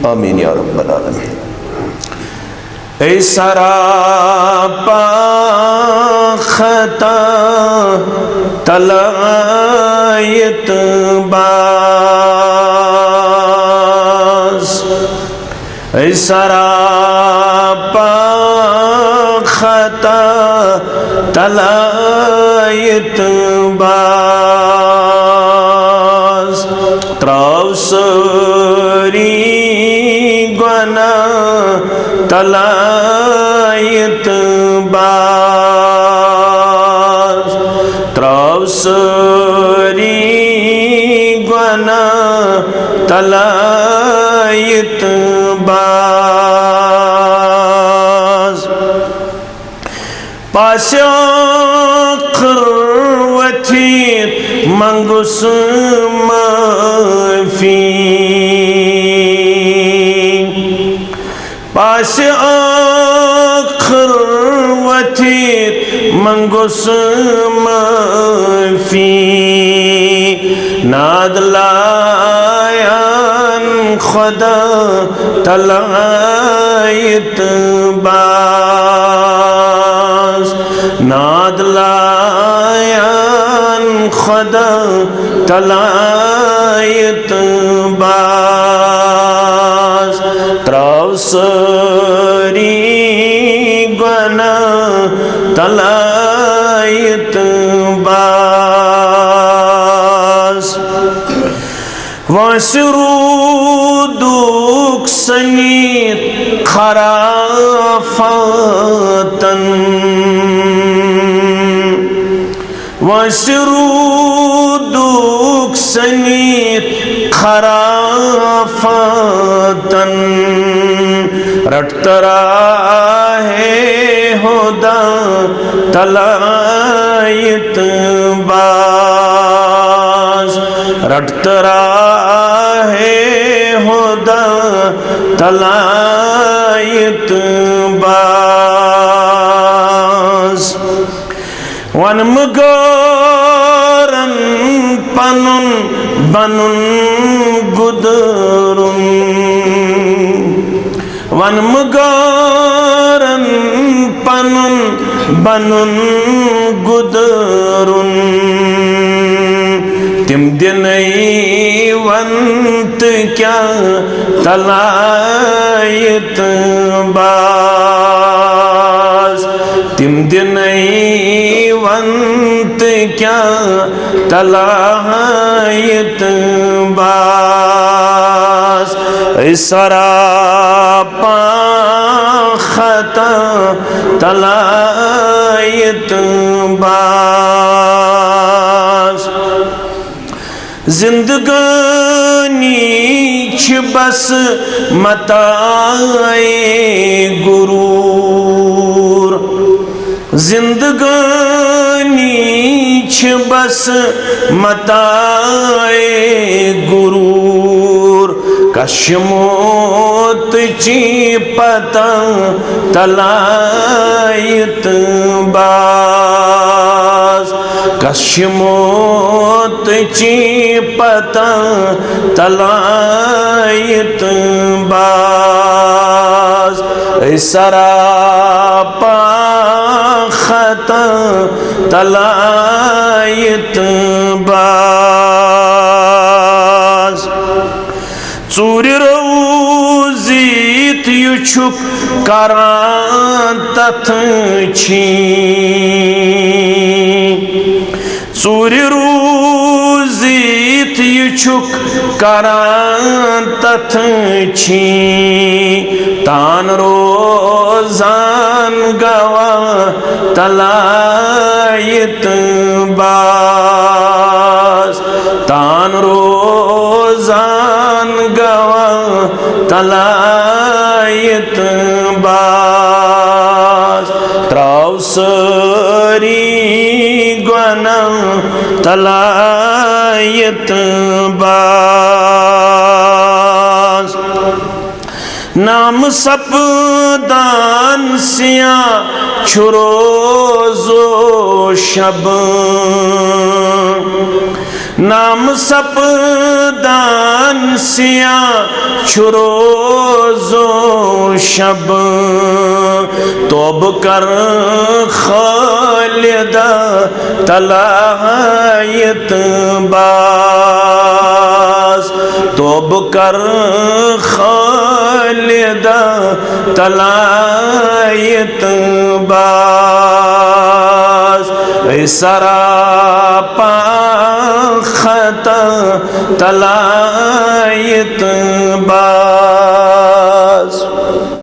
आमीन या रब्बल आलमीन। ऐ सरापा खता तलायत बास, ऐ सरापा खता तलायत बास, त्रावसरी गुना तलायत बास, त्रावसरी गुना तलायत बास, पास्याखरवथीर मंगुस माफी, पास्याखरवथीर मंगुस माफी, नादलायान खुदा तलायत बास, नादलायान खुदा तलायत बास, त्रावसरी गुना तलायत बास, वसरूदुक सनीर खराफातन, वसरूदुक सनीर खराफातन, रटतरा है हुदा तलायत बास, रटतरा है हुदा तलायत बास, वनमगरन पनुन बनुन गुदरुन, वनमगरन पनुन बनुन गुदरुन, तिम दिनई वंत क्या तलायत बास, तिम दिनई वंत क्या तलायत बास, सरापा खता तलायत बास, जिंदगानी छ बस मताए गुरूर, जिंदगानी छ बस मताए गुरूर, कश्मोत ची पता तलायत बास, कश्मोत ची पता तलायत बास, सरापा खता तलायत बास, चूर रोजीत युछुक करान तथ छी, चूर रोजीत युछुक करान तथ छी, तान रोजान गवा तलायत बास, तान रोजान गवा तलायत बास, त्रावसरी गुना तलायत बास, नाम सपदान सिया छुरोजो शब, नाम सपदान सिया छुरोजो शब तोब कर खालिदा तलायत बास तोब कर खालिदा तलायत बास सरापा खता तलायत बास।